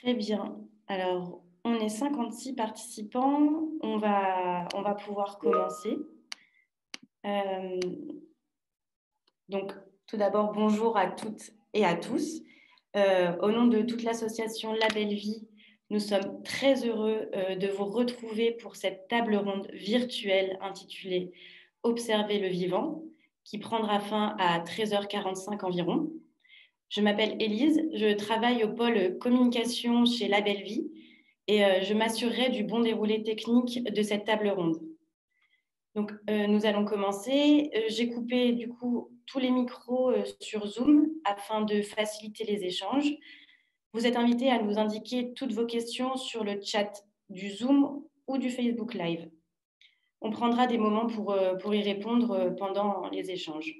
Très bien. Alors, on est 56 participants. On va pouvoir commencer. Euh, donc, tout d'abord, bonjour à toutes et à tous. Au nom de toute l'association La Belle Vie, nous sommes très heureux de vous retrouver pour cette table ronde virtuelle intitulée Observer le vivant, qui prendra fin à 13h45 environ. Je m'appelle Élise, je travaille au pôle communication chez La Belle Vie et je m'assurerai du bon déroulé technique de cette table ronde. Donc, nous allons commencer. J'ai coupé du coup tous les micros sur Zoom afin de faciliter les échanges. Vous êtes invités à nous indiquer toutes vos questions sur le chat du Zoom ou du Facebook Live. On prendra des moments pour y répondre pendant les échanges.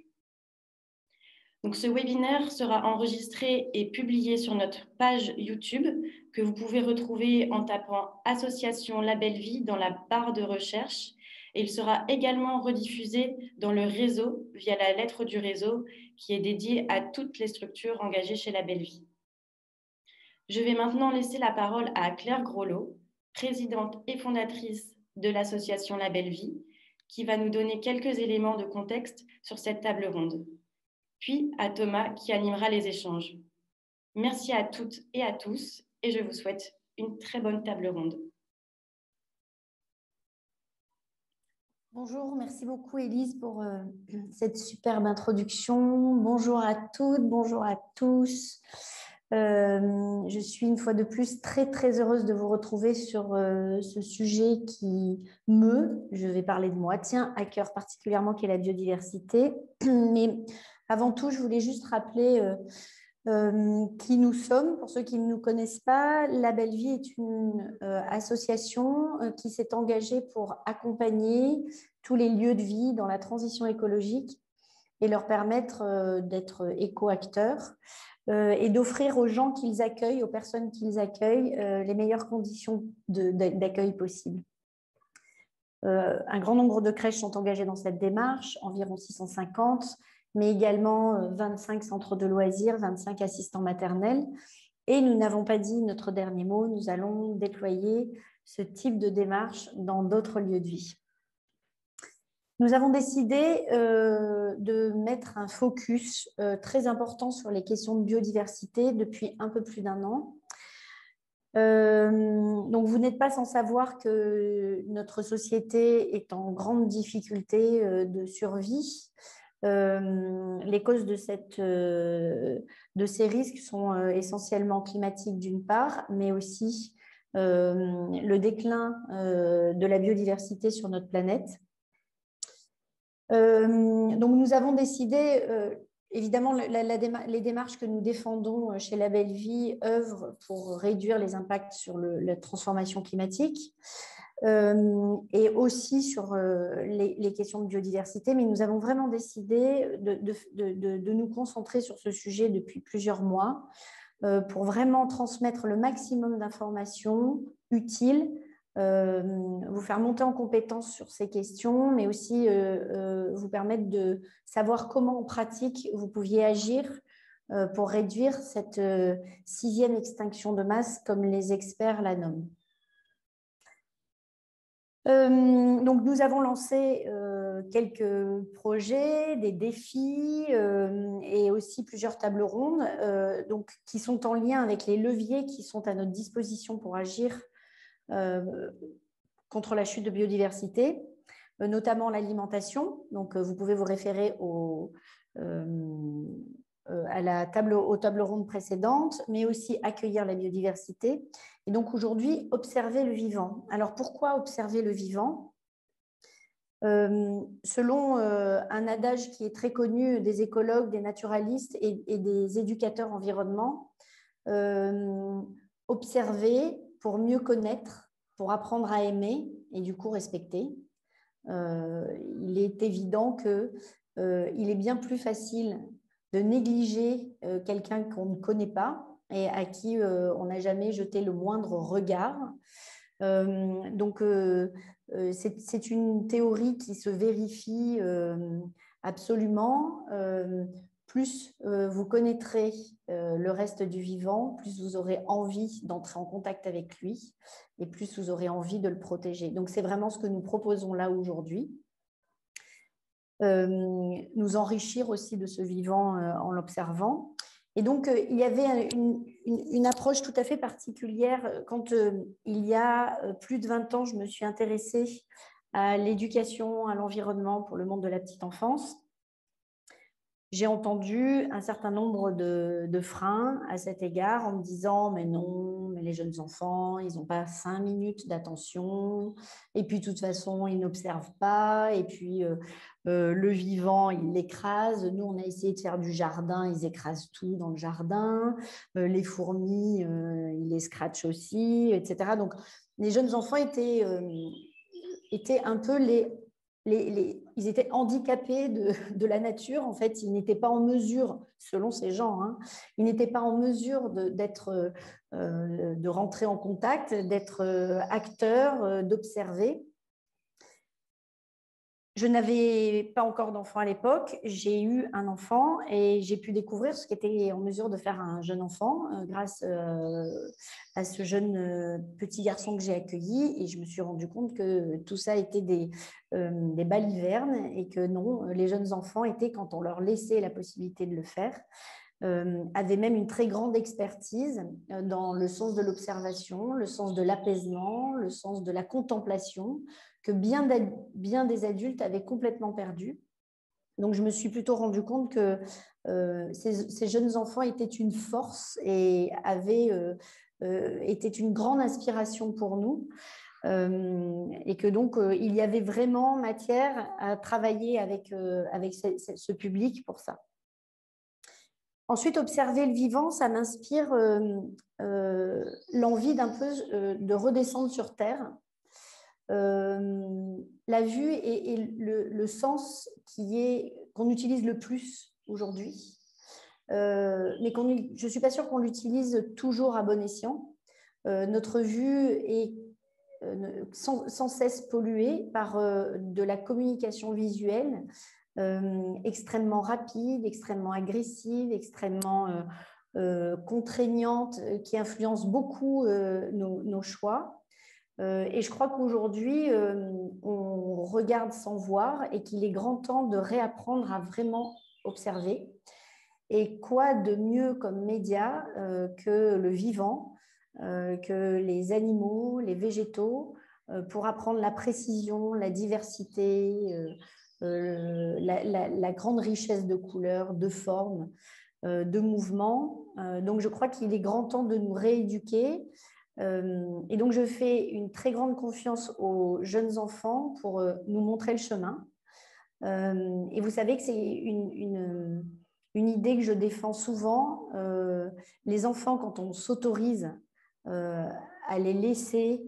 Donc, ce webinaire sera enregistré et publié sur notre page YouTube que vous pouvez retrouver en tapant Association La Belle Vie dans la barre de recherche. Et il sera également rediffusé dans le réseau via la lettre du réseau qui est dédiée à toutes les structures engagées chez La Belle Vie. Je vais maintenant laisser la parole à Claire Groslo, présidente et fondatrice de l'association La Belle Vie, qui va nous donner quelques éléments de contexte sur cette table ronde. Puis à Thomas qui animera les échanges. Merci à toutes et à tous et je vous souhaite une très bonne table ronde. Bonjour, merci beaucoup Élise pour cette superbe introduction. Bonjour à toutes, bonjour à tous. Je suis une fois de plus très heureuse de vous retrouver sur ce sujet qui je vais parler de moi, tient à cœur particulièrement, qui est la biodiversité. Mais avant tout, je voulais juste rappeler qui nous sommes. Pour ceux qui ne nous connaissent pas, La Belle Vie est une association qui s'est engagée pour accompagner tous les lieux de vie dans la transition écologique et leur permettre d'être éco-acteurs et d'offrir aux gens qu'ils accueillent, aux personnes qu'ils accueillent, les meilleures conditions d'accueil possibles. Un grand nombre de crèches sont engagées dans cette démarche, environ 650, mais également 25 centres de loisirs, 25 assistants maternels. Et nous n'avons pas dit notre dernier mot, nous allons déployer ce type de démarche dans d'autres lieux de vie. Nous avons décidé de mettre un focus très important sur les questions de biodiversité depuis un peu plus d'1 an. Donc, vous n'êtes pas sans savoir que notre société est en grande difficulté de survie. Les causes de ces risques sont essentiellement climatiques d'une part, mais aussi le déclin de la biodiversité sur notre planète. Donc, nous avons décidé, évidemment, les démarches que nous défendons chez La Belle Vie œuvrent pour réduire les impacts sur la transformation climatique et aussi sur les questions de biodiversité. Mais nous avons vraiment décidé de nous concentrer sur ce sujet depuis plusieurs mois pour vraiment transmettre le maximum d'informations utiles, vous faire monter en compétence sur ces questions, mais aussi vous permettre de savoir comment en pratique vous pouviez agir pour réduire cette 6e extinction de masse, comme les experts la nomment. Donc, nous avons lancé quelques projets, des défis et aussi plusieurs tables rondes qui sont en lien avec les leviers qui sont à notre disposition pour agir contre la chute de biodiversité, notamment l'alimentation. Donc, vous pouvez vous référer aux tables rondes précédentes, mais aussi accueillir la biodiversité. Et donc, aujourd'hui, observer le vivant. Alors, pourquoi observer le vivant ? Selon un adage qui est très connu des écologues, des naturalistes et des éducateurs environnement, observer pour mieux connaître, pour apprendre à aimer et du coup respecter. Il est évident qu'il est bien plus facile de négliger quelqu'un qu'on ne connaît pas et à qui on n'a jamais jeté le moindre regard. Donc, c'est une théorie qui se vérifie absolument. plus vous connaîtrez le reste du vivant, plus vous aurez envie d'entrer en contact avec lui et plus vous aurez envie de le protéger. Donc, c'est vraiment ce que nous proposons là aujourd'hui. Nous enrichir aussi de ce vivant en l'observant. Et donc, il y avait une approche tout à fait particulière. Quand il y a plus de 20 ans, je me suis intéressée à l'éducation, à l'environnement pour le monde de la petite enfance. J'ai entendu un certain nombre de freins à cet égard en me disant « mais non, mais les jeunes enfants, ils n'ont pas 5 minutes d'attention et puis de toute façon, ils n'observent pas et puis le vivant, il l'écrase. Nous, on a essayé de faire du jardin, ils écrasent tout dans le jardin. Les fourmis, ils les scratchent aussi, etc. » Donc, les jeunes enfants étaient un peu ils étaient handicapés de la nature. En fait, ils n'étaient pas en mesure, selon ces gens, hein, ils n'étaient pas en mesure de rentrer en contact, d'être acteurs, d'observer. Je n'avais pas encore d'enfant à l'époque. J'ai eu un enfant et j'ai pu découvrir ce qu'était en mesure de faire un jeune enfant grâce à ce jeune petit garçon que j'ai accueilli. Et je me suis rendu compte que tout ça était des balivernes et que non, les jeunes enfants étaient, quand on leur laissait la possibilité de le faire, avaient même une très grande expertise dans le sens de l'observation, le sens de l'apaisement, le sens de la contemplation, que bien des adultes avaient complètement perdu. Donc, je me suis plutôt rendu compte que ces jeunes enfants étaient une force et étaient une grande inspiration pour nous. Et que donc, il y avait vraiment matière à travailler avec ce public pour ça. Ensuite, observer le vivant, ça m'inspire l'envie d'un peu de redescendre sur Terre. La vue est le sens qu'on utilise le plus aujourd'hui. Mais je ne suis pas sûre qu'on l'utilise toujours à bon escient. Notre vue est sans cesse polluée par de la communication visuelle extrêmement rapide, extrêmement agressive, extrêmement contraignante, qui influence beaucoup nos choix. Et je crois qu'aujourd'hui, on regarde sans voir et qu'il est grand temps de réapprendre à vraiment observer. Et quoi de mieux comme média que le vivant, que les animaux, les végétaux, pour apprendre la précision, la diversité, la grande richesse de couleurs, de formes, de mouvements. Donc, je crois qu'il est grand temps de nous rééduquer. Et donc, je fais une très grande confiance aux jeunes enfants pour nous montrer le chemin. Et vous savez que c'est une idée que je défends souvent. Les enfants, quand on s'autorise à les laisser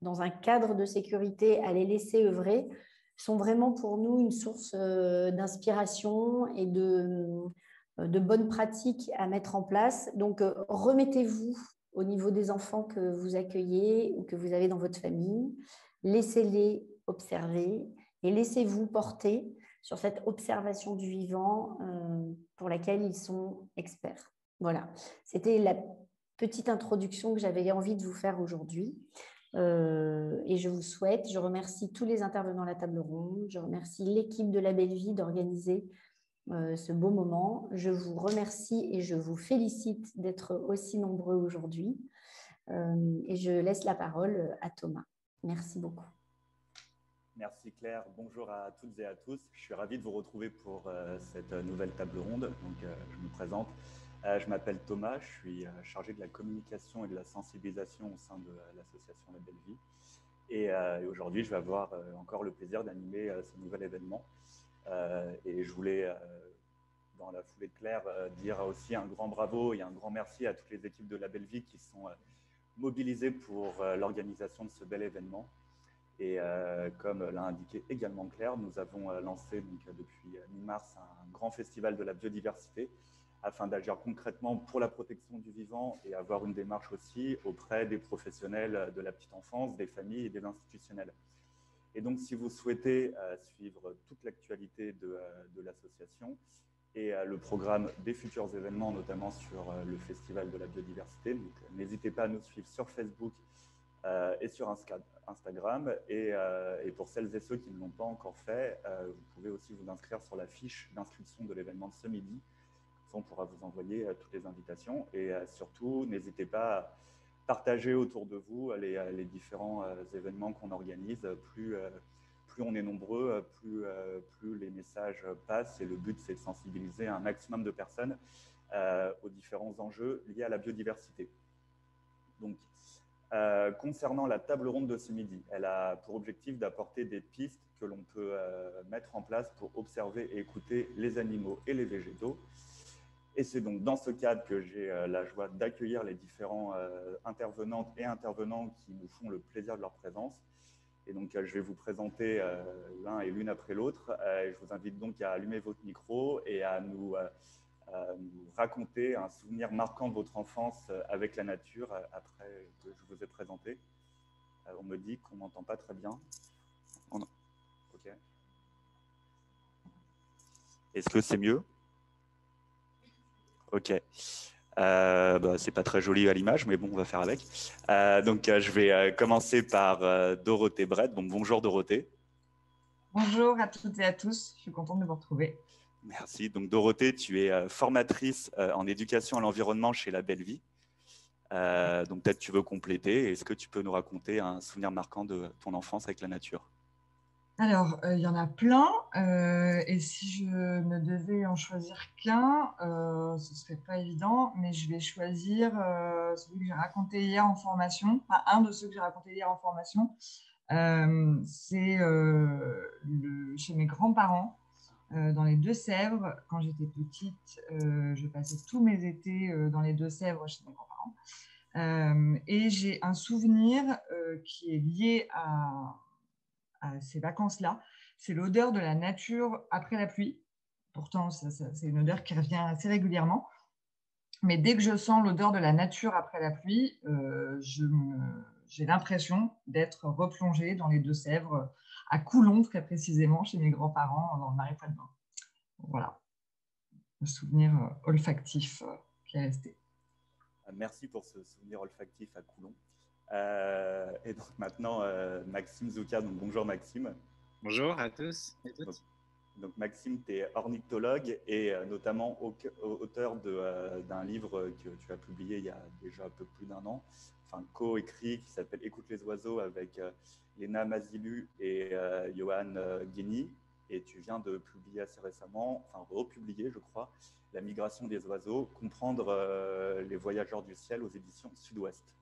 dans un cadre de sécurité, à les laisser œuvrer, sont vraiment pour nous une source d'inspiration et de bonnes pratiques à mettre en place. Donc, remettez-vous au niveau des enfants que vous accueillez ou que vous avez dans votre famille. Laissez-les observer et laissez-vous porter sur cette observation du vivant pour laquelle ils sont experts. Voilà, c'était la petite introduction que j'avais envie de vous faire aujourd'hui. Et je remercie tous les intervenants à la table ronde, je remercie l'équipe de La Belle Vie d'organiser ce beau moment. Je vous remercie et je vous félicite d'être aussi nombreux aujourd'hui. Et je laisse la parole à Thomas. Merci beaucoup. Merci Claire, bonjour à toutes et à tous. Je suis ravi de vous retrouver pour cette nouvelle table ronde. Donc, je me présente. Je m'appelle Thomas, je suis chargé de la communication et de la sensibilisation au sein de l'association La Belle Vie. Et aujourd'hui, je vais avoir encore le plaisir d'animer ce nouvel événement. Et je voulais, dans la foulée de Claire, dire aussi un grand bravo et un grand merci à toutes les équipes de La Belle Vie qui sont mobilisées pour l'organisation de ce bel événement. Et comme l'a indiqué également Claire, nous avons lancé donc, depuis mi-mars un grand festival de la biodiversité afin d'agir concrètement pour la protection du vivant et avoir une démarche aussi auprès des professionnels de la petite enfance, des familles et des institutionnels. Et donc, si vous souhaitez suivre toute l'actualité de l'association, et le programme des futurs événements, notamment sur le Festival de la biodiversité. Donc, n'hésitez pas à nous suivre sur Facebook et sur Instagram. Et pour celles et ceux qui ne l'ont pas encore fait, vous pouvez aussi vous inscrire sur la fiche d'inscription de l'événement de ce midi. On pourra vous envoyer toutes les invitations. Et surtout, n'hésitez pas à partager autour de vous les différents événements qu'on organise. Plus on est nombreux, plus les messages passent. Et le but, c'est de sensibiliser un maximum de personnes aux différents enjeux liés à la biodiversité. Donc, concernant la table ronde de ce midi, elle a pour objectif d'apporter des pistes que l'on peut mettre en place pour observer et écouter les animaux et les végétaux. Et c'est donc dans ce cadre que j'ai la joie d'accueillir les différents intervenantes et intervenants qui nous font le plaisir de leur présence. Et donc, je vais vous présenter l'un et l'une après l'autre. Je vous invite donc à allumer votre micro et à nous raconter un souvenir marquant de votre enfance avec la nature après que je vous ai présenté. On me dit qu'on n'entend pas très bien. Ok. Est-ce que c'est mieux? Ok. C'est pas très joli à l'image, mais bon, on va faire avec. Donc, je vais commencer par Dorothée Brett. Donc, bonjour Dorothée. Bonjour à toutes et à tous, je suis contente de vous retrouver. Merci. Donc, Dorothée, tu es formatrice en éducation à l'environnement chez La Belle Vie. Donc, peut-être tu veux compléter. Est-ce que tu peux nous raconter un souvenir marquant de ton enfance avec la nature? Alors, il y en a plein, et si je ne devais en choisir qu'un, ce ne serait pas évident, mais je vais choisir celui que j'ai raconté hier en formation, enfin, un de ceux que j'ai raconté hier en formation. C'est chez mes grands-parents, dans les Deux-Sèvres. Quand j'étais petite, je passais tous mes étés dans les Deux-Sèvres chez mes grands-parents. Et j'ai un souvenir qui est lié à ces vacances-là, c'est l'odeur de la nature après la pluie. Pourtant, c'est une odeur qui revient assez régulièrement. Mais dès que je sens l'odeur de la nature après la pluie, j'ai l'impression d'être replongée dans les Deux-Sèvres, à Coulon très précisément, chez mes grands-parents, dans le Marais-Poitevin. Voilà, le souvenir olfactif qui est resté. Merci pour ce souvenir olfactif à Coulon. Et donc maintenant, Maxime Zouka. Donc, bonjour Maxime. Bonjour à tous et toutes. Donc Maxime, tu es ornithologue et notamment auteur d'un livre que tu as publié il y a déjà un peu plus d'un an, enfin co-écrit, qui s'appelle « Écoute les oiseaux » avec Léna Mazilu et Johan Guény. Et tu viens de publier assez récemment, enfin republier je crois, « La migration des oiseaux, comprendre les voyageurs du ciel » aux éditions Sud-Ouest.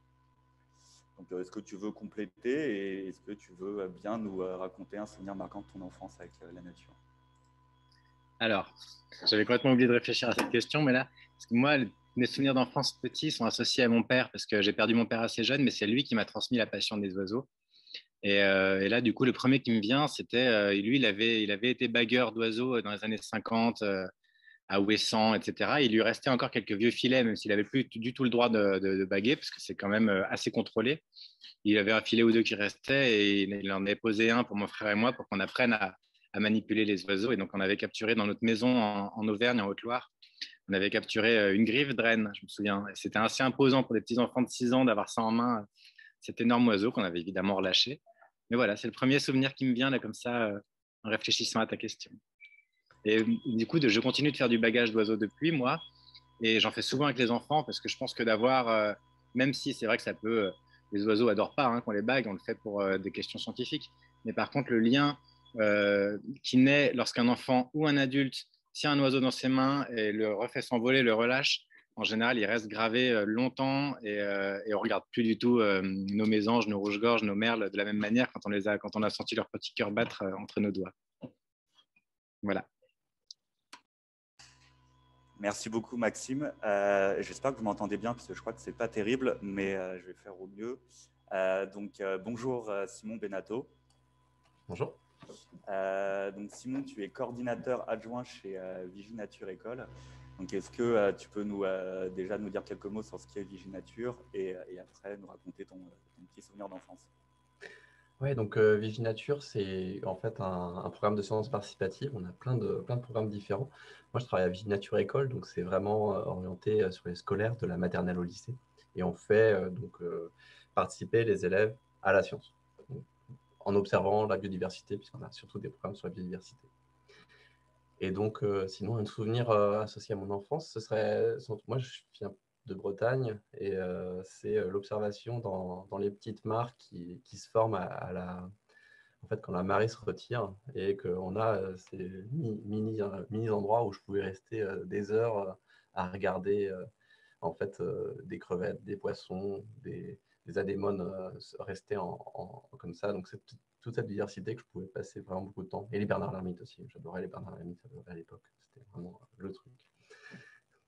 Donc, est-ce que tu veux compléter et est-ce que tu veux bien nous raconter un souvenir marquant de ton enfance avec la nature? Alors, j'avais complètement oublié de réfléchir à cette question, mais là, parce que moi, mes souvenirs d'enfance petits sont associés à mon père, parce que j'ai perdu mon père assez jeune, mais c'est lui qui m'a transmis la passion des oiseaux. Et là, du coup, le premier qui me vient, c'était, lui, il avait été bagueur d'oiseaux dans les années 50, à Ouessant, etc. Il lui restait encore quelques vieux filets, même s'il n'avait plus du tout le droit de baguer, parce que c'est quand même assez contrôlé. Il avait un filet ou deux qui restait et il en avait posé un pour mon frère et moi pour qu'on apprenne à manipuler les oiseaux. Et donc, on avait capturé dans notre maison en Auvergne, en Haute-Loire, on avait capturé une grive draine, je me souviens. C'était assez imposant pour des petits enfants de 6 ans d'avoir ça en main, cet énorme oiseau qu'on avait évidemment relâché. Mais voilà, c'est le premier souvenir qui me vient là comme ça, en réfléchissant à ta question. Et du coup, je continue de faire du bagage d'oiseaux depuis, moi, et j'en fais souvent avec les enfants parce que je pense que d'avoir, même si c'est vrai que ça peut, les oiseaux adorent pas qu'on les bague, on le fait pour des questions scientifiques, mais par contre, le lien qui naît lorsqu'un enfant ou un adulte tient un oiseau dans ses mains et le refait s'envoler, le relâche, en général, il reste gravé longtemps et on ne regarde plus du tout nos mésanges, nos rouges-gorges, nos merles de la même manière quand on a senti leur petit cœur battre entre nos doigts. Voilà. Merci beaucoup Maxime. J'espère que vous m'entendez bien parce que je crois que ce n'est pas terrible, mais je vais faire au mieux. Bonjour Simon Benato. Bonjour. Donc Simon, tu es coordinateur adjoint chez Viginature École. Donc est-ce que tu peux déjà nous dire quelques mots sur ce qu'est Viginature et après nous raconter ton petit souvenir d'enfance? Ouais, donc Viginature, c'est en fait un programme de sciences participatives. On a plein de programmes différents. Moi, je travaille à Viginature École, donc c'est vraiment orienté sur les scolaires de la maternelle au lycée. Et on fait participer les élèves à la science, donc, en observant la biodiversité, puisqu'on a surtout des programmes sur la biodiversité. Et donc, sinon, un souvenir associé à mon enfance, ce serait, moi, je viens de Bretagne et c'est l'observation dans les petites mares qui se forment en fait, quand la marée se retire et qu'on a ces mini endroits où je pouvais rester des heures à regarder en fait, des crevettes, des poissons, des anémones rester comme ça. Donc, c'est toute cette diversité que je pouvais passer vraiment beaucoup de temps. Et les Bernard Lhermitte aussi. J'adorais les Bernard Lhermitte à l'époque. C'était vraiment le truc.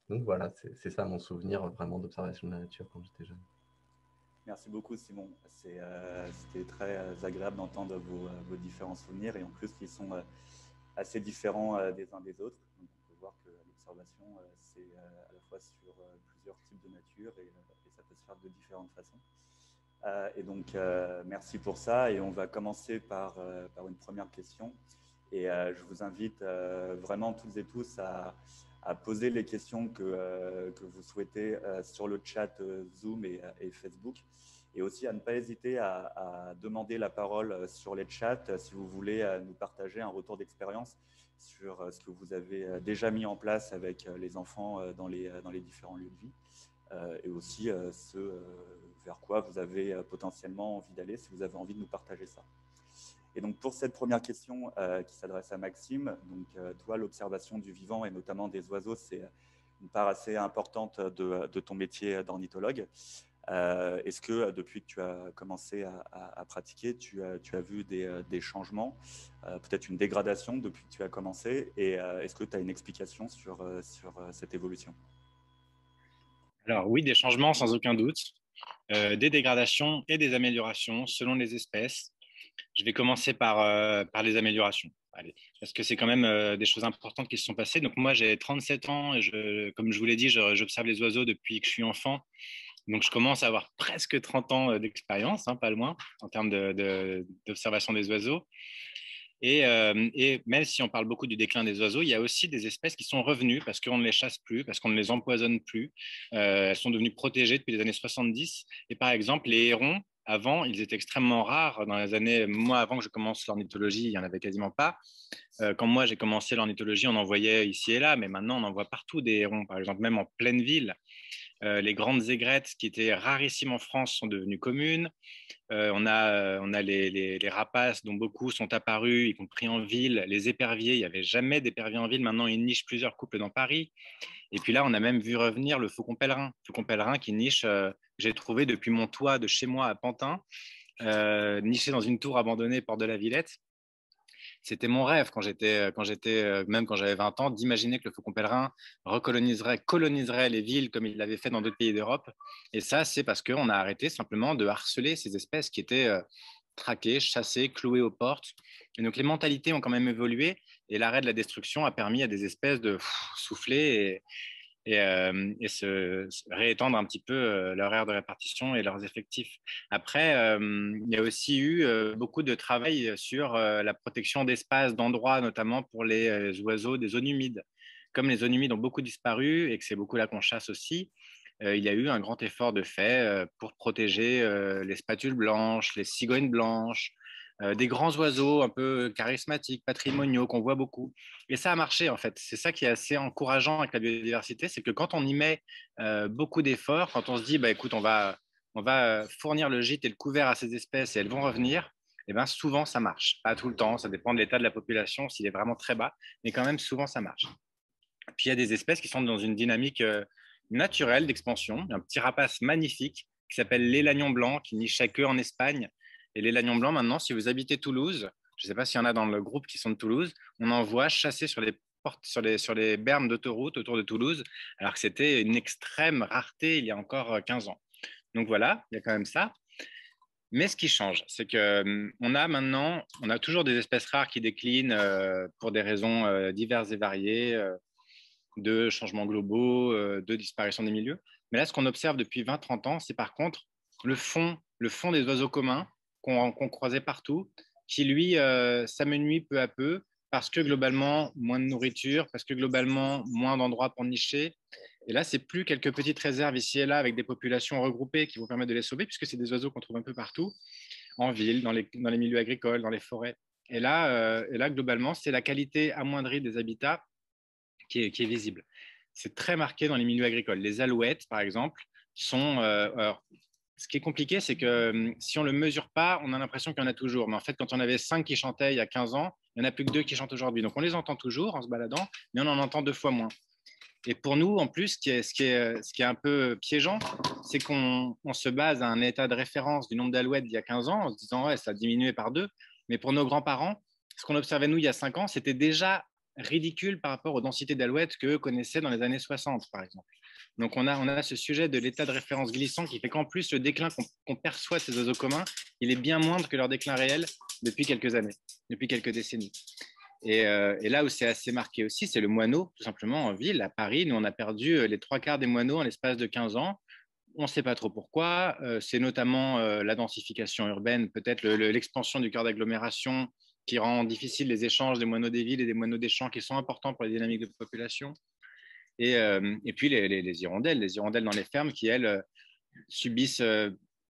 Donc voilà, c'est ça mon souvenir vraiment d'observation de la nature quand j'étais jeune. Merci beaucoup, Simon. C'était très agréable d'entendre vos différents souvenirs et en plus qu'ils sont assez différents des uns des autres. Donc, on peut voir que l'observation, c'est à la fois sur plusieurs types de nature et ça peut se faire de différentes façons. Et donc, merci pour ça. Et on va commencer par une première question. Et je vous invite vraiment toutes et tous à poser les questions que vous souhaitez sur le chat Zoom et Facebook. Et aussi à ne pas hésiter à demander la parole sur les chats si vous voulez nous partager un retour d'expérience sur ce que vous avez déjà mis en place avec les enfants dans les différents lieux de vie. Et aussi ce vers quoi vous avez potentiellement envie d'aller si vous avez envie de nous partager ça. Et donc pour cette première question qui s'adresse à Maxime, donc toi l'observation du vivant et notamment des oiseaux, c'est une part assez importante de ton métier d'ornithologue. Est-ce que depuis que tu as commencé à pratiquer, tu as vu des changements, peut-être une dégradation depuis que tu as commencé, et est-ce que tu as une explication sur cette évolution? Alors oui, des changements sans aucun doute, des dégradations et des améliorations selon les espèces. Je vais commencer par les améliorations. Allez, parce que c'est quand même des choses importantes qui se sont passées. Donc moi, j'ai 37 ans et comme je vous l'ai dit, j'observe les oiseaux depuis que je suis enfant. Donc je commence à avoir presque 30 ans d'expérience, hein, pas loin, en termes d'observation des oiseaux. Et même si on parle beaucoup du déclin des oiseaux, il y a aussi des espèces qui sont revenues parce qu'on ne les chasse plus, parce qu'on ne les empoisonne plus. Elles sont devenues protégées depuis les années 70. Et par exemple, les hérons, avant, ils étaient extrêmement rares. Dans les années, moi, avant que je commence l'ornithologie, il n'y en avait quasiment pas. Quand moi, j'ai commencé l'ornithologie, on en voyait ici et là, mais maintenant, on en voit partout des hérons, par exemple, même en pleine ville. Les grandes aigrettes, qui étaient rarissimes en France, sont devenues communes. On a les rapaces, dont beaucoup sont apparus, y compris en ville. Les éperviers, il n'y avait jamais d'éperviers en ville. Maintenant, ils nichent plusieurs couples dans Paris. Et puis là, on a même vu revenir le faucon pèlerin. Faucon pèlerin qui niche, j'ai trouvé depuis mon toit de chez moi à Pantin, niché dans une tour abandonnée, porte de la Villette. C'était mon rêve même quand j'avais 20 ans, d'imaginer que le faucon pèlerin coloniserait les villes comme il l'avait fait dans d'autres pays d'Europe. Et ça, c'est parce qu'on a arrêté simplement de harceler ces espèces qui étaient traquées, chassées, clouées aux portes. Et donc les mentalités ont quand même évolué et l'arrêt de la destruction a permis à des espèces de souffler et se réétendre un petit peu leur aire de répartition et leurs effectifs. Après, il y a aussi eu beaucoup de travail sur la protection d'espaces, d'endroits, notamment pour les oiseaux des zones humides. Comme les zones humides ont beaucoup disparu et que c'est beaucoup là qu'on chasse aussi, il y a eu un grand effort de fait pour protéger les spatules blanches, les cigognes blanches, des grands oiseaux un peu charismatiques, patrimoniaux, qu'on voit beaucoup. Et ça a marché, en fait. C'est ça qui est assez encourageant avec la biodiversité, c'est que quand on y met beaucoup d'efforts, quand on se dit, bah, écoute, on va fournir le gîte et le couvert à ces espèces et elles vont revenir, et ben souvent ça marche. Pas tout le temps, ça dépend de l'état de la population, s'il est vraiment très bas, mais quand même souvent ça marche. Puis il y a des espèces qui sont dans une dynamique naturelle d'expansion. Il y a un petit rapace magnifique qui s'appelle l'élagnon blanc, qui nichait que en Espagne. Et l'élagnon blanc, maintenant, si vous habitez Toulouse, je ne sais pas s'il y en a dans le groupe qui sont de Toulouse, on en voit chasser sur les bermes d'autoroute autour de Toulouse, alors que c'était une extrême rareté il y a encore 15 ans. Donc voilà, il y a quand même ça. Mais ce qui change, c'est qu'on a toujours des espèces rares qui déclinent pour des raisons diverses et variées, de changements globaux, de disparition des milieux. Mais là, ce qu'on observe depuis 20-30 ans, c'est par contre le fond des oiseaux communs qu'on croisait partout, qui lui s'amenuit peu à peu parce que globalement, moins de nourriture, parce que globalement, moins d'endroits pour nicher. Et là, c'est plus quelques petites réserves ici et là avec des populations regroupées qui vont permettre de les sauver, puisque c'est des oiseaux qu'on trouve un peu partout, en ville, dans les milieux agricoles, dans les forêts. Et là globalement, c'est la qualité amoindrie des habitats qui est visible. C'est très marqué dans les milieux agricoles. Les alouettes, par exemple, sont... alors, ce qui est compliqué, c'est que si on ne le mesure pas, on a l'impression qu'il y en a toujours. Mais en fait, quand on avait 5 qui chantaient il y a 15 ans, il n'y en a plus que 2 qui chantent aujourd'hui. Donc, on les entend toujours en se baladant, mais on en entend 2 fois moins. Et pour nous, en plus, ce qui est un peu piégeant, c'est qu'on se base à un état de référence du nombre d'alouettes d'il y a 15 ans, en se disant, ouais, ça a diminué par 2. Mais pour nos grands-parents, ce qu'on observait, nous, il y a 5 ans, c'était déjà ridicule par rapport aux densités d'alouettes qu'eux connaissaient dans les années 60, par exemple. Donc, on a ce sujet de l'état de référence glissant qui fait qu'en plus, le déclin qu'on perçoit de ces oiseaux communs, il est bien moindre que leur déclin réel depuis quelques années, depuis quelques décennies. Et là où c'est assez marqué aussi, c'est le moineau, tout simplement en ville. À Paris, nous, on a perdu les 3/4 des moineaux en l'espace de 15 ans. On ne sait pas trop pourquoi. C'est notamment la densification urbaine, peut-être l'expansion du cœur d'agglomération qui rend difficile les échanges des moineaux des villes et des moineaux des champs qui sont importants pour les dynamiques de population. Et puis les hirondelles dans les fermes qui, elles, subissent,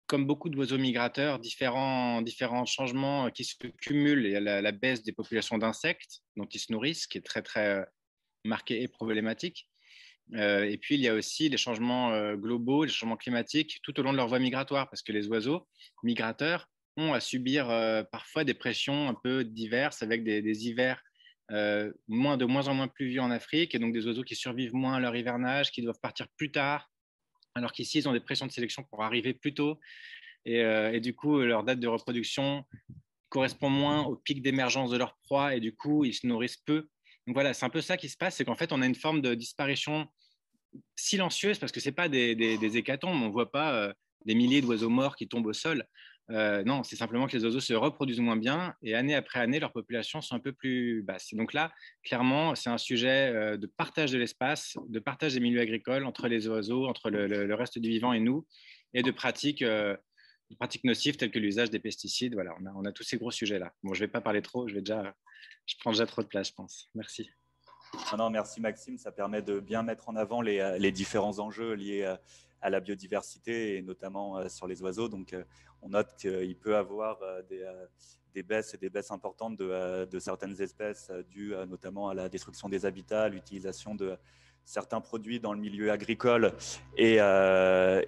comme beaucoup d'oiseaux migrateurs, différents changements qui se cumulent. Il y a la baisse des populations d'insectes dont ils se nourrissent, qui est très, très marquée et problématique. Et puis, il y a aussi les changements globaux, les changements climatiques tout au long de leur voie migratoire, parce que les oiseaux migrateurs ont à subir parfois des pressions un peu diverses, avec des hivers de moins en moins pluvieux en Afrique, et donc des oiseaux qui survivent moins à leur hivernage, qui doivent partir plus tard, alors qu'ici, ils ont des pressions de sélection pour arriver plus tôt. Et du coup, leur date de reproduction correspond moins au pic d'émergence de leur proie, et du coup, ils se nourrissent peu. Donc voilà, c'est un peu ça qui se passe, c'est qu'en fait, on a une forme de disparition silencieuse, parce que ce n'est pas des hécatombes, on ne voit pas des milliers d'oiseaux morts qui tombent au sol. Non, c'est simplement que les oiseaux se reproduisent moins bien, et année après année, leurs populations sont un peu plus basses. Et donc là, clairement, c'est un sujet de partage de l'espace, de partage des milieux agricoles entre les oiseaux, entre le reste du vivant et nous, et de pratiques nocives telles que l'usage des pesticides. Voilà, on a tous ces gros sujets-là. Bon, je ne vais pas parler trop, je prends déjà trop de place, je pense. Merci. Non, merci Maxime, ça permet de bien mettre en avant les différents enjeux liés à la biodiversité et notamment sur les oiseaux. Donc on note qu'il peut y avoir des baisses et des baisses importantes de certaines espèces dues notamment à la destruction des habitats, à l'utilisation de certains produits dans le milieu agricole et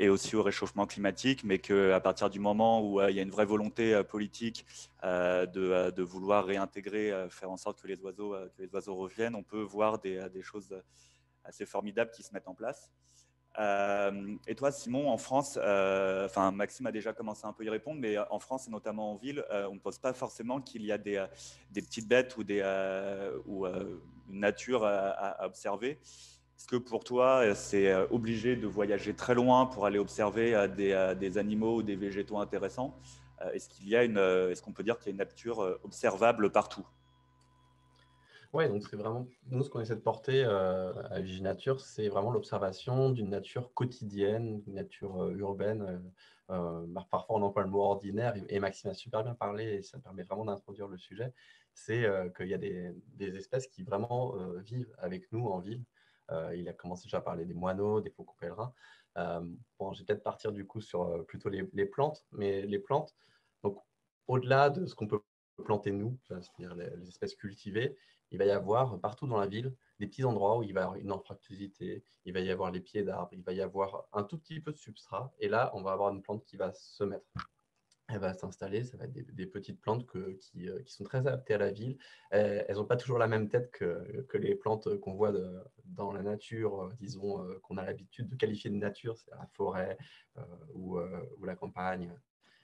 aussi au réchauffement climatique, mais qu'à partir du moment où il y a une vraie volonté politique de vouloir réintégrer, faire en sorte que les oiseaux reviennent, on peut voir des choses assez formidables qui se mettent en place. Et toi, Simon, en France, Maxime a déjà commencé un peu à y répondre, mais en France et notamment en ville, on ne pense pas forcément qu'il y a des petites bêtes ou une nature à observer. Est-ce que pour toi, c'est obligé de voyager très loin pour aller observer des animaux ou des végétaux intéressants? Est-ce qu'on peut dire qu'il y a une nature observable partout? Ouais, donc c'est vraiment, nous, ce qu'on essaie de porter à Viginature, c'est vraiment l'observation d'une nature quotidienne, d'une nature urbaine. Parfois, on emploie le mot ordinaire, et Maxime a super bien parlé, et ça permet vraiment d'introduire le sujet. C'est qu'il y a des espèces qui vraiment vivent avec nous en ville. Il a commencé déjà à parler des moineaux, des faucons pèlerins. Bon, je vais peut-être partir du coup sur plutôt les plantes, mais les plantes, donc au-delà de ce qu'on peut planter nous, c'est-à-dire les espèces cultivées, il va y avoir partout dans la ville des petits endroits où il va y avoir une anfractuosité, il va y avoir les pieds d'arbres, il va y avoir un tout petit peu de substrat, et là, on va avoir une plante qui va se mettre. Elle va s'installer, ça va être des petites plantes qui sont très adaptées à la ville. Elles n'ont pas toujours la même tête que les plantes qu'on voit dans la nature, disons, qu'on a l'habitude de qualifier de nature, c'est la forêt ou la campagne.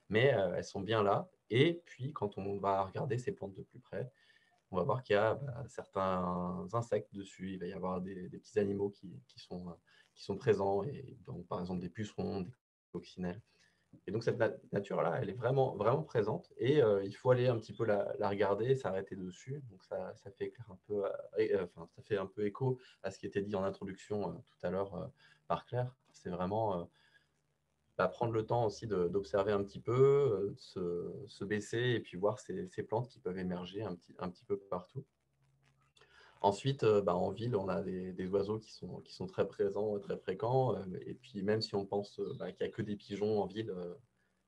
Mais elles sont bien là. Et puis, quand on va regarder ces plantes de plus près, on va voir qu'il y a certains insectes dessus. Il va y avoir des petits animaux qui sont présents, et donc, par exemple des pucerons, des coccinelles. Et donc cette nature-là, elle est vraiment, vraiment présente, et il faut aller un petit peu la regarder, s'arrêter dessus. Donc ça fait un peu, ça fait un peu écho à ce qui était dit en introduction tout à l'heure par Claire. C'est vraiment prendre le temps aussi d'observer un petit peu, se baisser et puis voir ces plantes qui peuvent émerger un petit peu partout. Ensuite, en ville, on a des oiseaux qui sont très présents, très fréquents. Et puis, même si on pense qu'il n'y a que des pigeons en ville,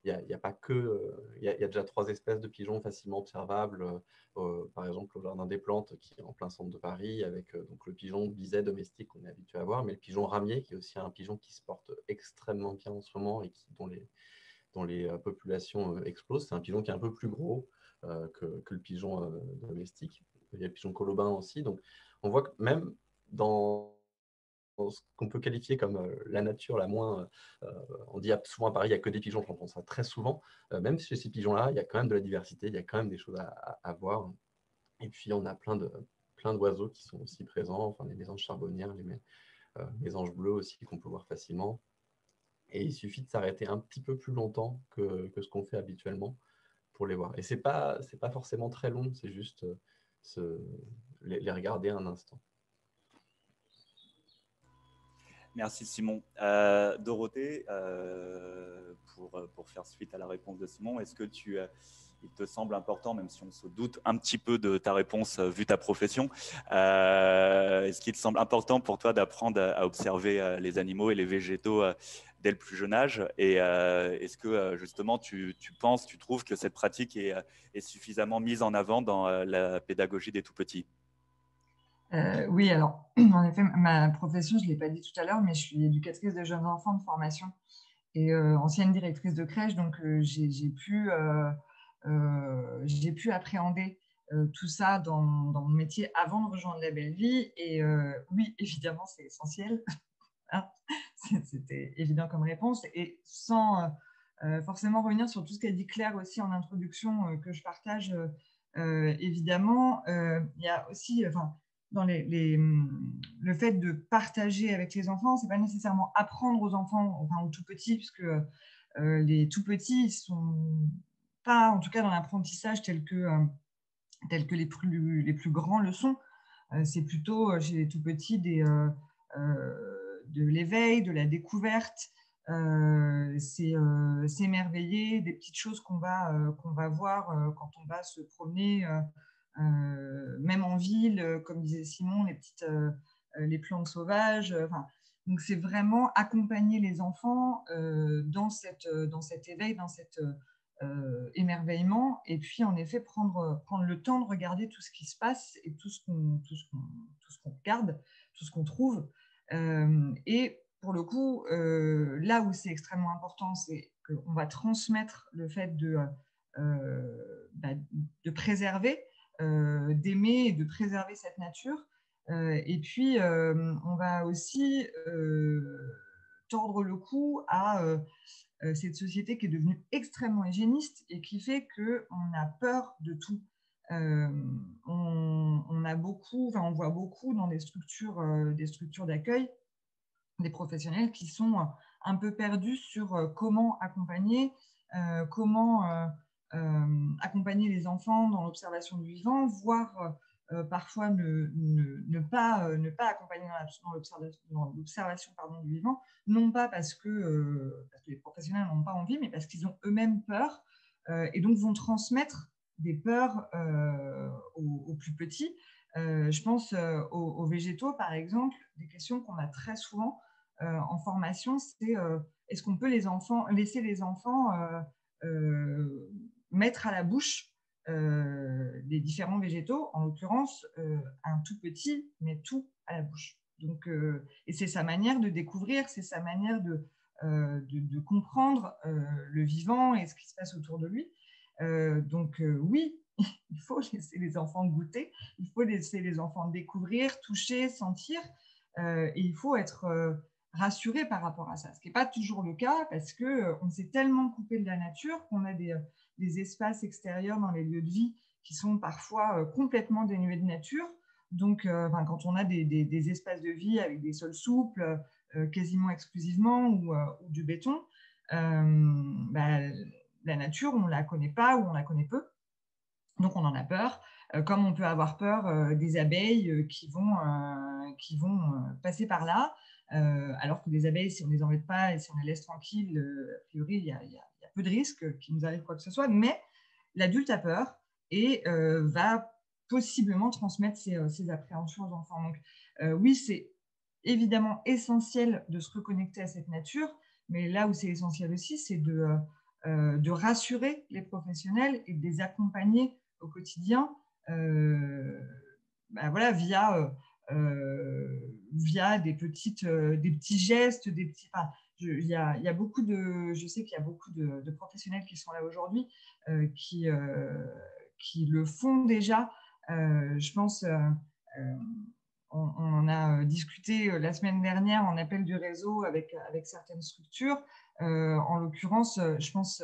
il y a pas que, il y a déjà 3 espèces de pigeons facilement observables. Par exemple, au Jardin des Plantes, qui est en plein centre de Paris, avec donc le pigeon biset domestique qu'on est habitué à voir, mais le pigeon ramier, qui est aussi un pigeon qui se porte extrêmement bien en ce moment et dont les populations explosent. C'est un pigeon qui est un peu plus gros que le pigeon domestique. Il y a le pigeon colobin aussi. Donc, on voit que même dans ce qu'on peut qualifier comme la nature la moins... on dit souvent à Paris, il n'y a que des pigeons, j'entends ça très souvent. Même chez ces pigeons-là, il y a quand même de la diversité, il y a quand même des choses à voir. Et puis, on a plein d'oiseaux qui sont aussi présents, enfin, les mésanges charbonnières, les mésanges bleus aussi, qu'on peut voir facilement. Et il suffit de s'arrêter un petit peu plus longtemps que ce qu'on fait habituellement pour les voir. Et c'est pas forcément très long, c'est juste les regarder un instant. Merci Simon. Dorothée, pour faire suite à la réponse de Simon, est-ce que il te semble important, même si on se doute un petit peu de ta réponse vu ta profession, est-ce qu'il te semble important pour toi d'apprendre à observer les animaux et les végétaux dès le plus jeune âge? Et est-ce que justement tu trouves que cette pratique est suffisamment mise en avant dans la pédagogie des tout-petits? Oui, alors, en effet, ma profession, je ne l'ai pas dit tout à l'heure, mais je suis éducatrice de jeunes enfants de formation et ancienne directrice de crèche, donc j'ai pu appréhender tout ça dans mon métier avant de rejoindre la belle vie. Et oui, évidemment, c'est essentiel. C'était évident comme réponse. Et sans forcément revenir sur tout ce qu'a dit Claire aussi en introduction, que je partage évidemment, il y a aussi... dans le fait de partager avec les enfants, c'est pas nécessairement apprendre aux enfants, enfin aux tout petits, puisque les tout petits ne sont pas, en tout cas dans l'apprentissage tel que les plus grands le sont. C'est plutôt chez les tout petits de l'éveil, de la découverte. C'est s'émerveiller des petites choses qu'on va voir quand on va se promener. Même en ville, comme disait Simon, les plantes sauvages. Donc, c'est vraiment accompagner les enfants dans cet éveil, dans cet émerveillement, et puis en effet prendre le temps de regarder tout ce qui se passe et tout ce qu'on regarde, tout ce qu'on trouve. Et pour le coup, là où c'est extrêmement important, c'est qu'on va transmettre le fait de préserver, d'aimer et de préserver cette nature. Et puis, on va aussi tordre le cou à cette société qui est devenue extrêmement hygiéniste et qui fait qu'on a peur de tout. On voit beaucoup dans des structures d'accueil, des professionnels qui sont un peu perdus sur comment accompagner, accompagner les enfants dans l'observation du vivant, voire parfois ne pas accompagner dans l'observation du vivant, non pas parce que les professionnels n'ont pas envie, mais parce qu'ils ont eux-mêmes peur et donc vont transmettre des peurs aux plus petits. Je pense aux végétaux, par exemple. Des questions qu'on a très souvent en formation, c'est est-ce qu'on peut laisser les enfants mettre à la bouche les différents végétaux, en l'occurrence un tout petit, mais tout à la bouche. Donc, et c'est sa manière de découvrir, c'est sa manière de comprendre le vivant et ce qui se passe autour de lui. Donc oui, il faut laisser les enfants goûter, il faut laisser les enfants découvrir, toucher, sentir, et il faut être rassuré par rapport à ça, ce qui n'est pas toujours le cas parce qu'on s'est tellement coupé de la nature qu'on a des espaces extérieurs dans les lieux de vie qui sont parfois complètement dénués de nature. Donc, quand on a des espaces de vie avec des sols souples, quasiment exclusivement, ou du béton, la nature, on ne la connaît pas ou on la connaît peu. Donc, on en a peur, comme on peut avoir peur des abeilles qui vont passer par là. alors que les abeilles, si on ne les embête pas et si on les laisse tranquilles, a priori, il y a peu de risques qu'il nous arrive quoi que ce soit. Mais l'adulte a peur et va possiblement transmettre ses appréhensions aux enfants. Donc, oui, c'est évidemment essentiel de se reconnecter à cette nature, mais là où c'est essentiel aussi, c'est de rassurer les professionnels et de les accompagner au quotidien voilà, via des petits gestes, enfin, il y a beaucoup je sais qu'il y a beaucoup de professionnels qui sont là aujourd'hui qui le font déjà. Je pense, on en a discuté la semaine dernière en appel du réseau avec certaines structures. En l'occurrence, je pense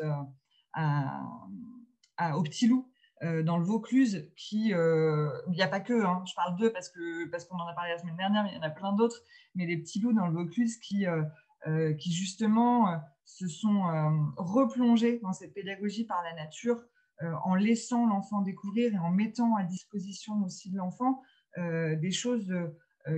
au Petit Loup dans le Vaucluse, il n'y a pas que, hein, je parle d'eux parce qu'on en a parlé la semaine dernière, mais il y en a plein d'autres, mais les petits loups dans le Vaucluse qui justement se sont replongés dans cette pédagogie par la nature en laissant l'enfant découvrir et en mettant à disposition aussi de l'enfant des choses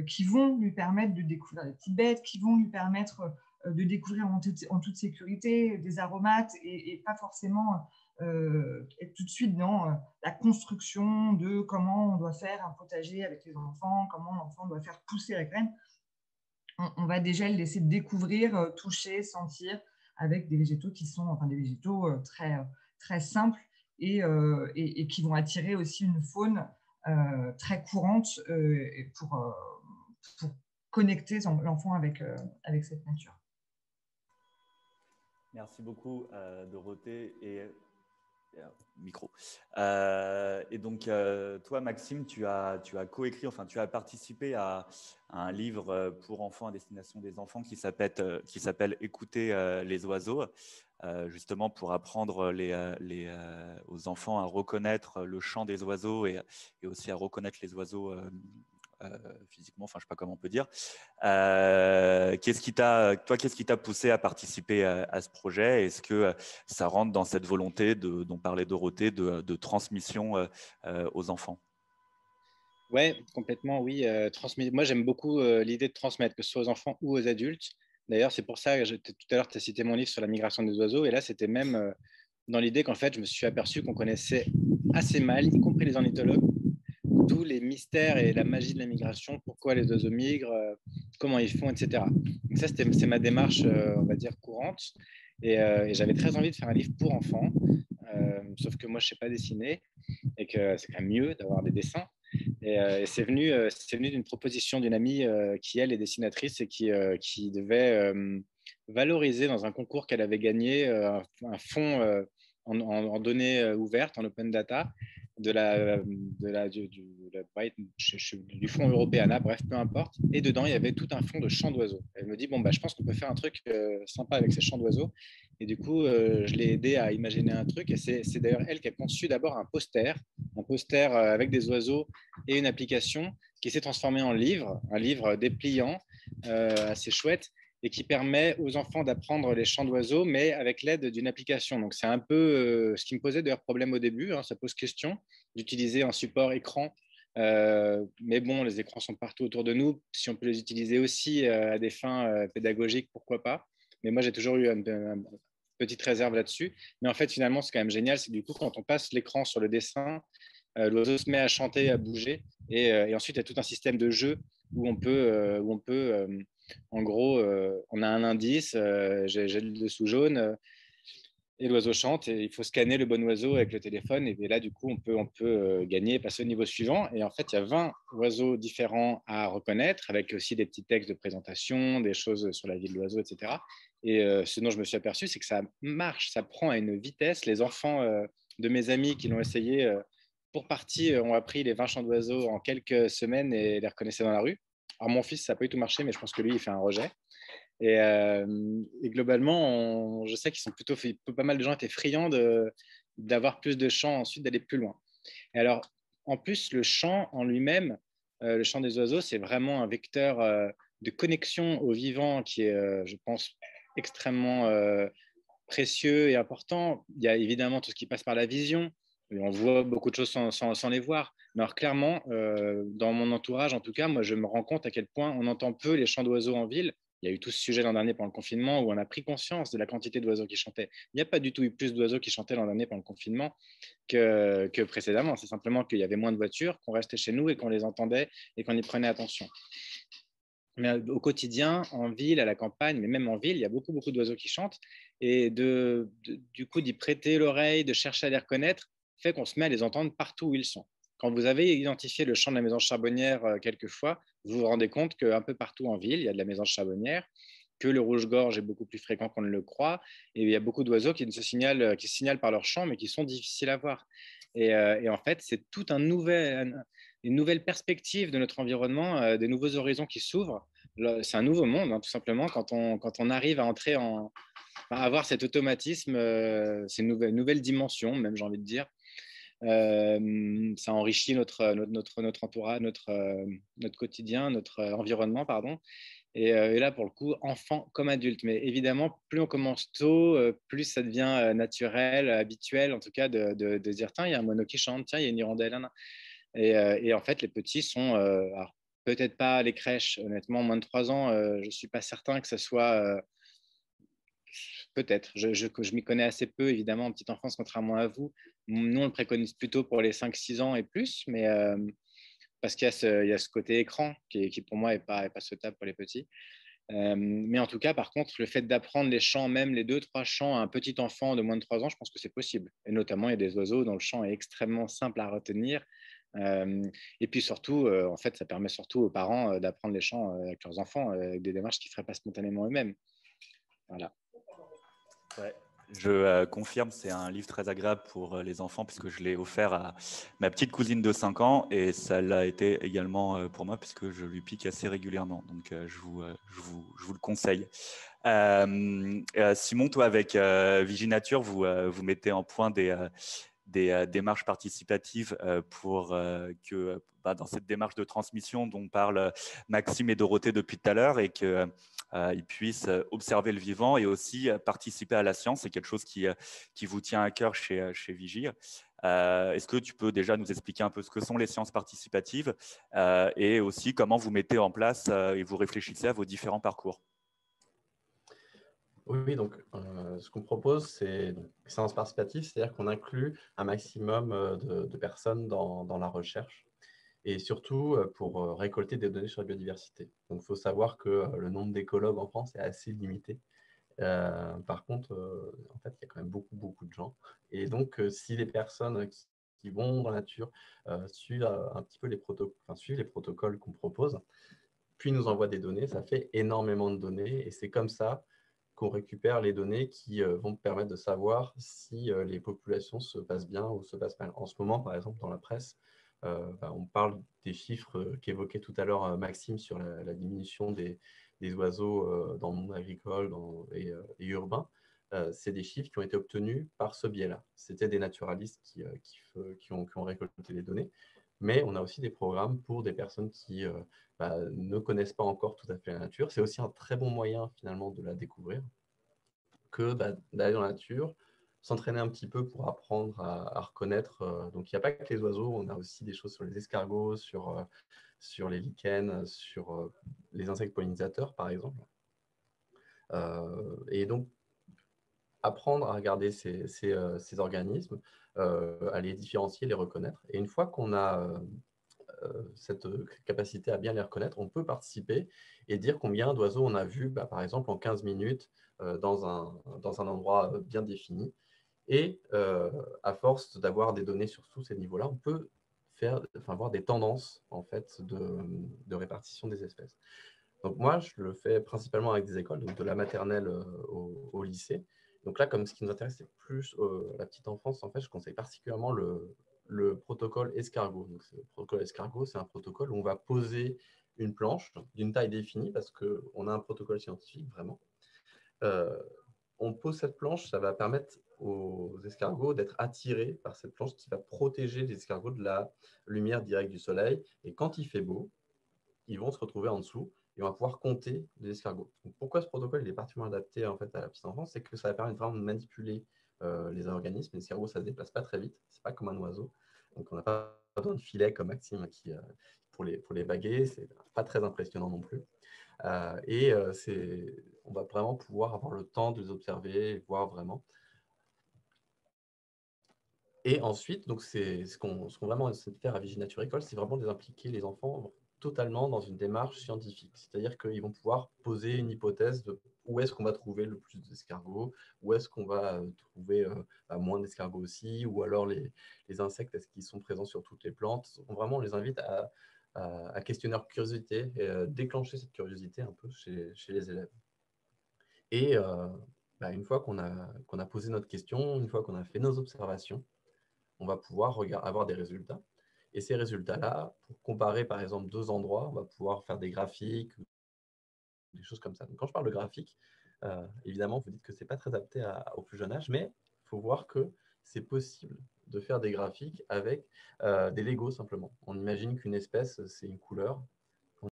qui vont lui permettre de découvrir des petites bêtes, qui vont lui permettre de découvrir en toute sécurité des aromates et pas forcément être tout de suite dans la construction de comment on doit faire un potager avec les enfants, comment l'enfant doit faire pousser la graine. On va déjà le laisser découvrir, toucher, sentir avec des végétaux des végétaux très simples et qui vont attirer aussi une faune très courante pour connecter l'enfant avec cette nature. Merci beaucoup, Dorothée. Micro. Et donc, toi, Maxime, tu as coécrit, enfin, tu as participé à un livre pour enfants à destination des enfants qui s'appelle Écouter les oiseaux, justement pour apprendre aux enfants à reconnaître le chant des oiseaux et aussi à reconnaître les oiseaux physiquement, enfin je sais pas comment on peut dire. Qu'est-ce qui t'a poussé à participer à ce projet? Est-ce que ça rentre dans cette volonté dont parlait Dorothée de transmission aux enfants? Ouais, complètement, oui. Moi, j'aime beaucoup l'idée de transmettre, que ce soit aux enfants ou aux adultes. D'ailleurs, c'est pour ça que tout à l'heure, tu as cité mon livre sur la migration des oiseaux. Et là, c'était même dans l'idée qu'en fait, je me suis aperçu qu'on connaissait assez mal, y compris les ornithologues, tous les mystères et la magie de la migration, pourquoi les oiseaux migrent, comment ils font, etc. Donc ça, c'est ma démarche, on va dire, courante. Et j'avais très envie de faire un livre pour enfants, sauf que moi, je ne sais pas dessiner et que c'est quand même mieux d'avoir des dessins. Et c'est venu d'une proposition d'une amie qui, elle, est dessinatrice et qui devait valoriser dans un concours qu'elle avait gagné un fonds en données ouvertes, en open data, du fonds Européana, bref, peu importe. Et dedans, il y avait tout un fonds de chants d'oiseaux. Elle me dit, bon, bah, je pense qu'on peut faire un truc sympa avec ces chants d'oiseaux. Et du coup, je l'ai aidé à imaginer un truc. Et c'est d'ailleurs elle qui a conçu d'abord un poster avec des oiseaux et une application qui s'est transformée en livre, un livre dépliant, assez chouette, et qui permet aux enfants d'apprendre les chants d'oiseaux, mais avec l'aide d'une application. Donc, c'est un peu ce qui me posait d'ailleurs problème au début, hein, ça pose question d'utiliser un support écran. Mais bon, les écrans sont partout autour de nous. Si on peut les utiliser aussi à des fins pédagogiques, pourquoi pas. Mais moi, j'ai toujours eu une petite réserve là-dessus. Mais en fait, finalement, c'est quand même génial. C'est du coup, quand on passe l'écran sur le dessin, l'oiseau se met à chanter, à bouger. Et ensuite, il y a tout un système de jeu où on peut en gros, on a un indice, j'ai le dessous jaune, et l'oiseau chante, et il faut scanner le bon oiseau avec le téléphone, et là, du coup, on peut gagner et passer au niveau suivant. Et en fait, il y a 20 oiseaux différents à reconnaître, avec aussi des petits textes de présentation, des choses sur la vie de l'oiseau, etc. Et ce dont je me suis aperçu, c'est que ça marche, ça prend à une vitesse. Les enfants de mes amis qui l'ont essayé, pour partie, ont appris les 20 chants d'oiseaux en quelques semaines et les reconnaissaient dans la rue. Alors, mon fils, ça n'a pas du tout marché, mais je pense que lui, il fait un rejet. Et globalement, je sais qu'ils sont pas mal de gens étaient friands d'avoir plus de chants, ensuite d'aller plus loin. Et alors, en plus, le chant en lui-même, le chant des oiseaux, c'est vraiment un vecteur de connexion au vivant qui est, je pense, extrêmement précieux et important. Il y a évidemment tout ce qui passe par la vision, Et on voit beaucoup de choses sans les voir. Mais alors clairement, dans mon entourage, en tout cas, moi, je me rends compte à quel point on entend peu les chants d'oiseaux en ville. Il y a eu tout ce sujet l'an dernier pendant le confinement où on a pris conscience de la quantité d'oiseaux qui chantaient. Il n'y a pas du tout eu plus d'oiseaux qui chantaient l'an dernier pendant le confinement que précédemment. C'est simplement qu'il y avait moins de voitures, qu'on restait chez nous et qu'on les entendait et qu'on y prenait attention. Mais au quotidien, en ville, à la campagne, mais même en ville, il y a beaucoup, beaucoup d'oiseaux qui chantent. Et du coup, d'y prêter l'oreille, de chercher à les reconnaître, fait qu'on se met à les entendre partout où ils sont. Quand vous avez identifié le chant de la mésange charbonnière quelques fois, vous vous rendez compte qu'un peu partout en ville, il y a de la mésange charbonnière, que le rouge-gorge est beaucoup plus fréquent qu'on ne le croit. Et il y a beaucoup d'oiseaux qui se signalent par leur chant, mais qui sont difficiles à voir. Et en fait, c'est tout une nouvelle perspective de notre environnement, des nouveaux horizons qui s'ouvrent. C'est un nouveau monde, hein, tout simplement, quand on arrive à entrer à avoir cet automatisme, c'est une nouvelle dimension, même j'ai envie de dire. Ça enrichit notre entourage, notre quotidien, notre environnement, pardon. Et là, pour le coup, enfant comme adulte. Mais évidemment, plus on commence tôt, plus ça devient naturel, habituel, en tout cas, de dire, tiens, il y a un moineau qui chante, tiens, il y a une hirondelle. Et en fait, les petits sont, alors, peut-être pas les crèches, honnêtement, moins de 3 ans, je ne suis pas certain que ce soit, peut-être, je m'y connais assez peu, évidemment, en petite enfance, contrairement à vous. Nous, on le préconise plutôt pour les 5-6 ans et plus, mais parce il y a ce côté écran qui pour moi, n'est pas souhaitable pour les petits. Mais en tout cas, par contre, le fait d'apprendre les chants, même les 2-3 chants à un petit enfant de moins de 3 ans, je pense que c'est possible. Et notamment, il y a des oiseaux dont le chant est extrêmement simple à retenir. Et puis surtout, en fait, ça permet surtout aux parents d'apprendre les chants avec leurs enfants, avec des démarches qu'ils ne feraient pas spontanément eux-mêmes. Voilà. Ouais, je confirme, c'est un livre très agréable pour les enfants puisque je l'ai offert à ma petite cousine de 5 ans et ça l'a été également pour moi puisque je lui pique assez régulièrement. Donc, je vous le conseille. Simon, toi, avec Viginature, vous mettez en point des démarches participatives pour que dans cette démarche de transmission dont parlent Maxime et Dorothée depuis tout à l'heure et qu'ils puissent observer le vivant et aussi participer à la science. C'est quelque chose qui vous tient à cœur chez Vigir. Est-ce que tu peux déjà nous expliquer un peu ce que sont les sciences participatives et aussi comment vous mettez en place et vous réfléchissez à vos différents parcours? Oui, donc ce qu'on propose, c'est une séance participative, c'est-à-dire qu'on inclut un maximum de personnes dans la recherche et surtout pour récolter des données sur la biodiversité. Donc, il faut savoir que le nombre d'écologues en France est assez limité. Par contre, en fait, il y a quand même beaucoup, beaucoup de gens. Et donc, si les personnes qui vont dans la nature suivent un petit peu suivent les protocoles qu'on propose, puis nous envoient des données, ça fait énormément de données et c'est comme ça qu'on récupère les données qui vont permettre de savoir si les populations se passent bien ou se passent mal. En ce moment, par exemple, dans la presse, on parle des chiffres qu'évoquait tout à l'heure Maxime sur la diminution des oiseaux dans le monde agricole et urbain. C'est des chiffres qui ont été obtenus par ce biais-là. C'était des naturalistes qui ont récolté les données, mais on a aussi des programmes pour des personnes qui ne connaissent pas encore tout à fait la nature. C'est aussi un très bon moyen finalement de la découvrir que d'aller dans la nature, s'entraîner un petit peu pour apprendre à reconnaître. Donc, il n'y a pas que les oiseaux, on a aussi des choses sur les escargots, sur les lichens, sur les insectes pollinisateurs, par exemple. Et donc, apprendre à regarder ces organismes, à les différencier, les reconnaître. Et une fois qu'on a cette capacité à bien les reconnaître, on peut participer et dire combien d'oiseaux on a vu, par exemple, en 15 minutes dans un endroit bien défini. Et à force d'avoir des données sur tous ces niveaux-là, on peut voir des tendances en fait, de répartition des espèces. Donc moi, je le fais principalement avec des écoles, donc de la maternelle au lycée. Donc là, comme ce qui nous intéresse, c'est plus la petite enfance, en fait, je conseille particulièrement le protocole escargot. Donc, le protocole escargot, c'est un protocole où on va poser une planche d'une taille définie, parce qu'on a un protocole scientifique, vraiment. On pose cette planche, ça va permettre aux escargots d'être attirés par cette planche qui va protéger les escargots de la lumière directe du soleil. Et quand il fait beau, ils vont se retrouver en dessous et on va pouvoir compter les escargots. Donc, pourquoi ce protocole est particulièrement adapté en fait, à la petite enfance? C'est que ça va permettre vraiment de manipuler les organismes. Les cerveaux, ça ne se déplace pas très vite. Ce n'est pas comme un oiseau. Donc, on n'a pas besoin de filet comme Maxime pour les baguer. Ce n'est pas très impressionnant non plus. On va vraiment pouvoir avoir le temps de les observer et voir vraiment. Et ensuite, donc c'est ce qu'on vraiment essaie de faire à Vigie Nature École, c'est vraiment de les impliquer les enfants totalement dans une démarche scientifique. C'est-à-dire qu'ils vont pouvoir poser une hypothèse de où est-ce qu'on va trouver le plus d'escargots, où est-ce qu'on va trouver moins d'escargots aussi, ou alors les insectes, est-ce qu'ils sont présents sur toutes les plantes. Vraiment, on les invite à questionner leur curiosité et déclencher cette curiosité un peu chez les élèves. Et une fois qu'on a posé notre question, une fois qu'on a fait nos observations, on va pouvoir avoir des résultats. Et ces résultats-là, pour comparer par exemple deux endroits, on va pouvoir faire des graphiques, des choses comme ça. Donc, quand je parle de graphique, évidemment, vous dites que ce n'est pas très adapté au plus jeune âge, mais il faut voir que c'est possible de faire des graphiques avec des Legos simplement. On imagine qu'une espèce, c'est une couleur,